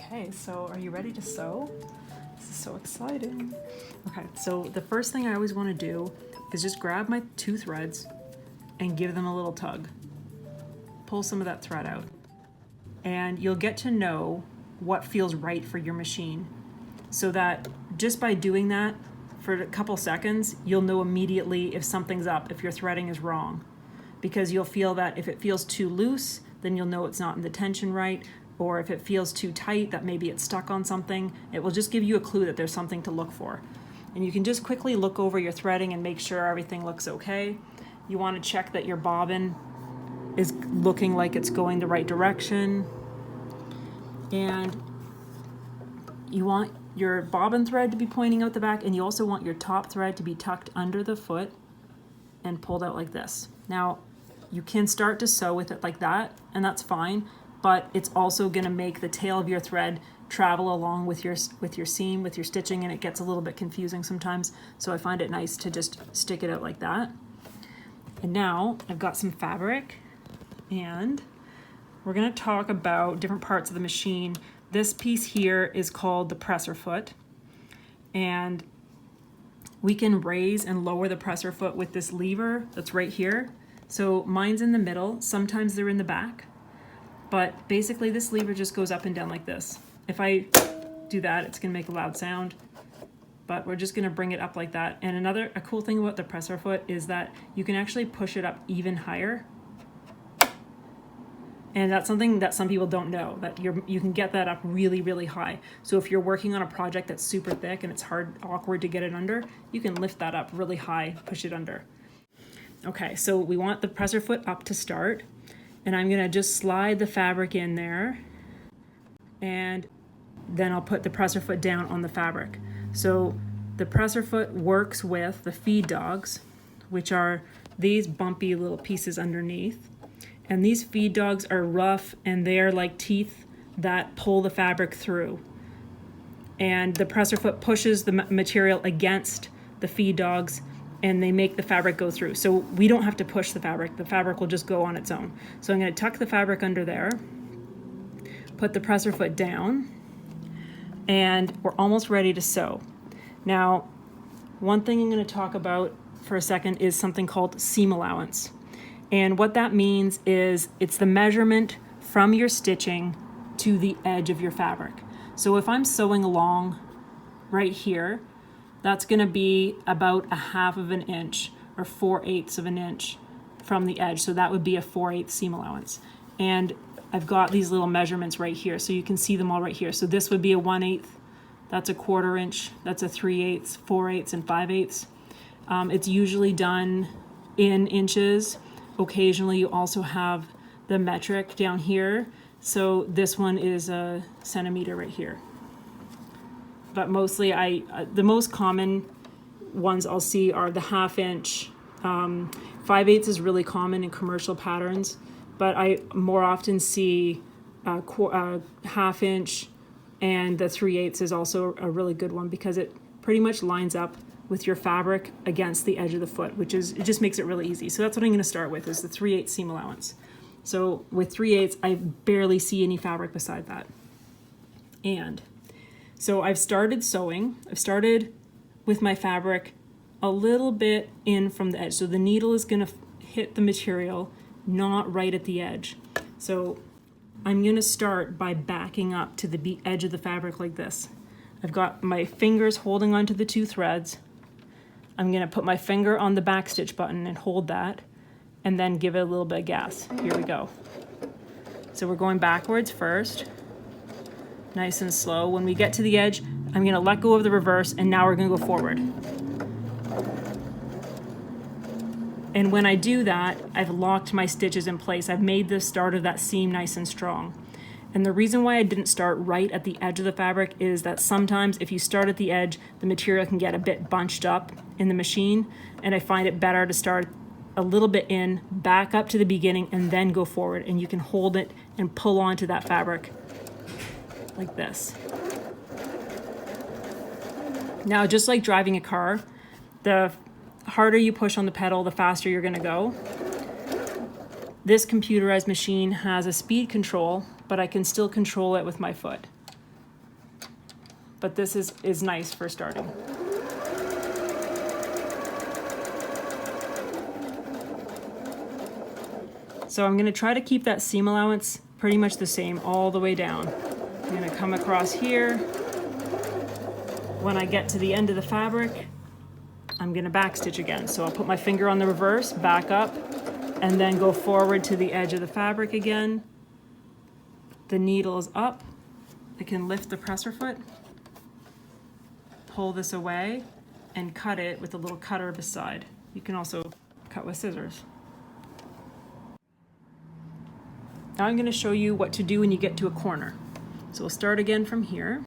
Okay, so are you ready to sew? This is so exciting. Okay, so the first thing I always want to do is just grab my 2 threads and give them a little tug. Pull some of that thread out. And you'll get to know what feels right for your machine, so that just by doing that for a couple seconds, you'll know immediately if something's up, if your threading is wrong. Because you'll feel that if it feels too loose, then you'll know it's not in the tension right, or if it feels too tight, that maybe it's stuck on something. It will just give you a clue that there's something to look for. And you can just quickly look over your threading and make sure everything looks okay. You want to check that your bobbin is looking like it's going the right direction. And you want your bobbin thread to be pointing out the back, and you also want your top thread to be tucked under the foot and pulled out like this. Now, you can start to sew with it like that, and that's fine, but it's also going to make the tail of your thread travel along with your seam, with your stitching, and it gets a little bit confusing sometimes. So I find it nice to just stick it out like that. And now I've got some fabric, and we're going to talk about different parts of the machine. This piece here is called the presser foot, and we can raise and lower the presser foot with this lever that's right here. So mine's in the middle, sometimes they're in the back, but basically this lever just goes up and down like this. If I do that, it's gonna make a loud sound, but we're just gonna bring it up like that. And a cool thing about the presser foot is that you can actually push it up even higher. And that's something that some people don't know, that you can get that up really, really high. So if you're working on a project that's super thick and it's awkward to get it under, you can lift that up really high, push it under. Okay, so we want the presser foot up to start, and I'm gonna just slide the fabric in there, and then I'll put the presser foot down on the fabric. So the presser foot works with the feed dogs, which are these bumpy little pieces underneath. And these feed dogs are rough, and they're like teeth that pull the fabric through. And the presser foot pushes the material against the feed dogs, and they make the fabric go through. So we don't have to push the fabric will just go on its own. So I'm going to tuck the fabric under there, put the presser foot down, and we're almost ready to sew. Now, one thing I'm going to talk about for a second is something called seam allowance. And what that means is it's the measurement from your stitching to the edge of your fabric. So if I'm sewing along right here, that's going to be about 1/2 of an inch or 4/8 of an inch from the edge. So that would be a 4/8 seam allowance. And I've got these little measurements right here, so you can see them all right here. So this would be a 1/8, that's a 1/4 inch, that's a 3/8, 4/8, and 5/8. It's usually done in inches. Occasionally you also have the metric down here. So this one is a centimeter right here. But mostly the most common ones I'll see are the 1/2 inch. 5/8 is really common in commercial patterns, but I more often see 1/2 inch, and the 3/8 is also a really good one because it pretty much lines up with your fabric against the edge of the foot, it just makes it really easy. So that's what I'm going to start with, is the 3/8 seam allowance. So with 3/8, I barely see any fabric beside that. And so I've started sewing. I've started with my fabric a little bit in from the edge. So the needle is going to hit the material, not right at the edge. So I'm going to start by backing up to the edge of the fabric like this. I've got my fingers holding onto the 2 threads. I'm going to put my finger on the back stitch button and hold that, and then give it a little bit of gas. Here we go. So we're going backwards first, nice and slow. When we get to the edge, I'm going to let go of the reverse, and now we're going to go forward. And when I do that, I've locked my stitches in place. I've made the start of that seam nice and strong. And the reason why I didn't start right at the edge of the fabric is that sometimes if you start at the edge, the material can get a bit bunched up in the machine, and I find it better to start a little bit in, back up to the beginning, and then go forward, and you can hold it and pull onto that fabric like this. Now, just like driving a car, the harder you push on the pedal, the faster you're going to go. This computerized machine has a speed control, but I can still control it with my foot. but this is nice for starting. So I'm going to try to keep that seam allowance pretty much the same all the way down. I'm going to come across here. When I get to the end of the fabric, I'm going to backstitch again. So I'll put my finger on the reverse, back up, and then go forward to the edge of the fabric again. The needle is up. I can lift the presser foot, pull this away, and cut it with a little cutter beside. You can also cut with scissors. Now I'm going to show you what to do when you get to a corner. So we'll start again from here.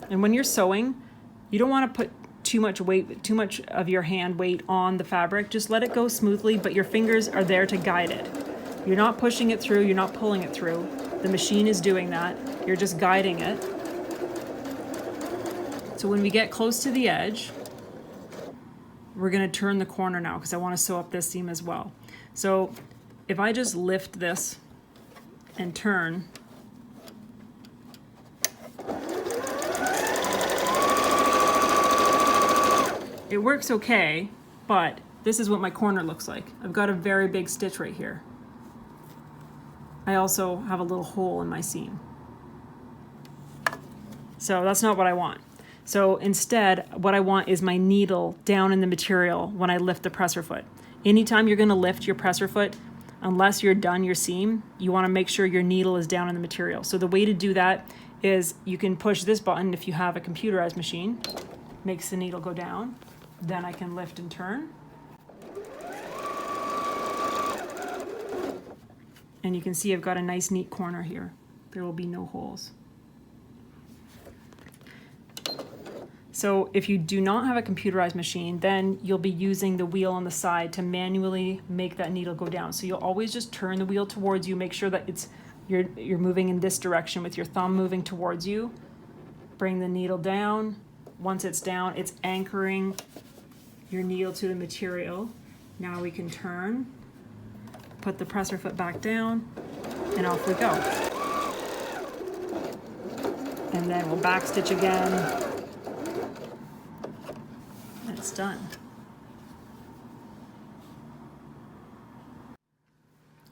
And when you're sewing, you don't want to put too much weight, too much of your hand weight on the fabric. Just let it go smoothly, but your fingers are there to guide it. You're not pushing it through, you're not pulling it through. The machine is doing that. You're just guiding it. So when we get close to the edge, we're going to turn the corner now because I want to sew up this seam as well. So if I just lift this and turn, it works okay, but this is what my corner looks like. I've got a very big stitch right here. I also have a little hole in my seam. So that's not what I want. So instead, what I want is my needle down in the material when I lift the presser foot. Anytime you're going to lift your presser foot, unless you're done your seam, you want to make sure your needle is down in the material. So the way to do that is you can push this button if you have a computerized machine, makes the needle go down. Then I can lift and turn. And you can see I've got a nice neat corner here. There will be no holes. So if you do not have a computerized machine, then you'll be using the wheel on the side to manually make that needle go down. So you'll always just turn the wheel towards you, make sure that you're moving in this direction with your thumb moving towards you. Bring the needle down. Once it's down, it's anchoring your needle to the material. Now we can turn, put the presser foot back down, and off we go. And then we'll backstitch again. And it's done.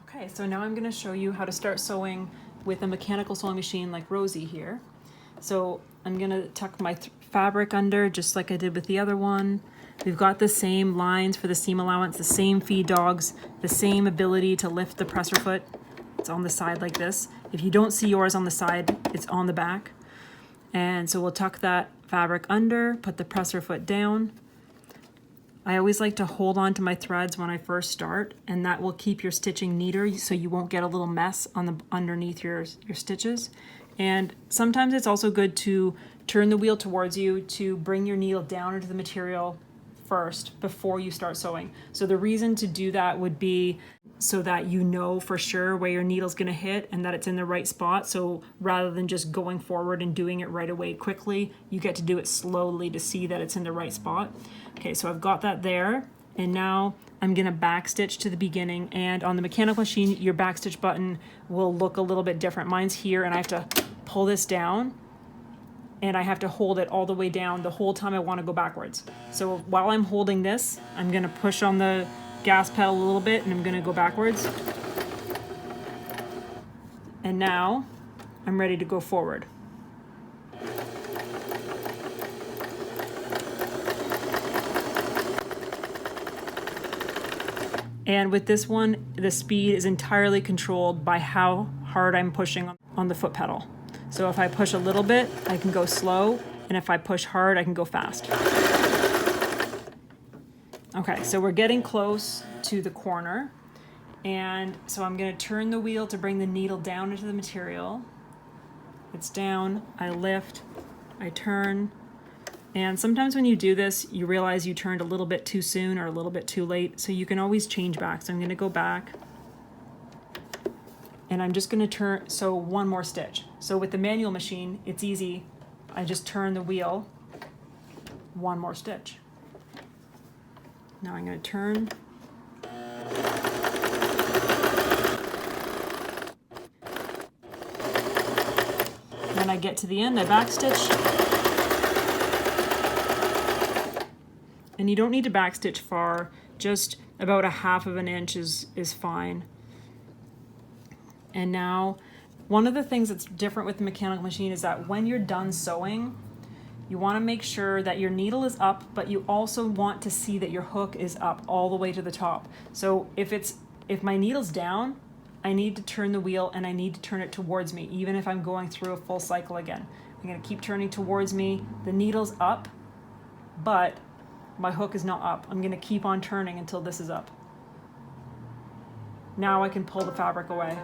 Okay, so now I'm going to show you how to start sewing with a mechanical sewing machine like Rosie here. So I'm going to tuck my fabric under just like I did with the other one. We've got the same lines for the seam allowance, the same feed dogs, the same ability to lift the presser foot. It's on the side like this. If you don't see yours on the side, it's on the back. And so we'll tuck that fabric under, put the presser foot down. I always like to hold on to my threads when I first start, and that will keep your stitching neater so you won't get a little mess on the underneath your stitches. And sometimes it's also good to turn the wheel towards you to bring your needle down into the material first before you start sewing. So the reason to do that would be so that you know for sure where your needle's going to hit and that it's in the right spot. So rather than just going forward and doing it right away quickly, you get to do it slowly to see that it's in the right spot. Okay, so I've got that there, and now I'm going to backstitch to the beginning, and on the mechanical machine your backstitch button will look a little bit different. Mine's here, and I have to pull this down, and I have to hold it all the way down the whole time I want to go backwards. So while I'm holding this, I'm going to push on the gas pedal a little bit, and I'm going to go backwards. And now I'm ready to go forward. And with this one, the speed is entirely controlled by how hard I'm pushing on the foot pedal. So if I push a little bit, I can go slow, and if I push hard, I can go fast. Okay, so we're getting close to the corner, and so I'm going to turn the wheel to bring the needle down into the material. It's down, I lift, I turn, and sometimes when you do this, you realize you turned a little bit too soon or a little bit too late, so you can always change back. So I'm going to go back, and I'm just going to sew one more stitch. So with the manual machine, it's easy. I just turn the wheel, one more stitch. Now I'm going to turn, get to the end, I backstitch. And you don't need to backstitch far, just about 1/2 inch is fine. And now, one of the things that's different with the mechanical machine is that when you're done sewing, you want to make sure that your needle is up, but you also want to see that your hook is up all the way to the top. So if my needle's down, I need to turn the wheel and I need to turn it towards me, even if I'm going through a full cycle again. I'm going to keep turning towards me. The needle's up, but my hook is not up. I'm going to keep on turning until this is up. Now I can pull the fabric away.